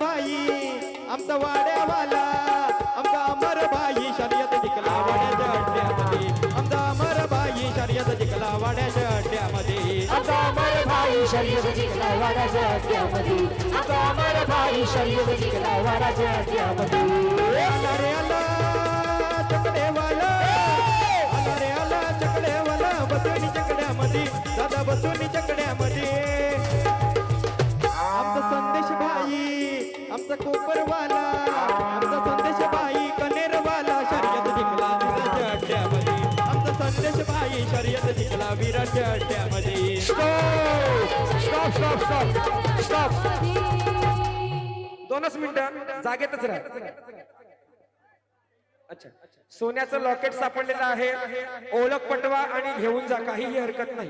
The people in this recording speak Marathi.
भाई आमचा वाड्यावाला आमचा अमर भाई शर्यत जिंकला वाड्याच्या अड्ड्यामध्ये आमचा अमर भाई शर्यत जिंकला वाड्याच्या अड्ड्यामध्ये आमचा अमर भाई शर्यत जिंकला वाड्याच्या अड्ड्यामध्ये आमचा अमर भाई शर्यत जिंकला वाड्याच्या अड्ड्यामध्ये आला रे आला चकडेवाला आला रे आला चकडेवाला बसून चकड्यामध्ये दादा बसून चकड्यामध्ये आमचा संदेश भाई आमचा कोपरवाला आमचा संदेश भाई कनेरवाला शर्यत जिंकला वीराच्या अड्ड्यामध्ये आमचा संदेश भाई शर्यत जिंकला वीराच्या अड्ड्यामध्ये स्टॉप स्टॉप स्टॉप स्टॉप 2च मिनिटं जागेतच राहा. अच्छा, सोन्याचं लॉकेट सापडलेलं आहे, ओळख पटवा आणि घेऊन जा, काहीही हरकत नाही.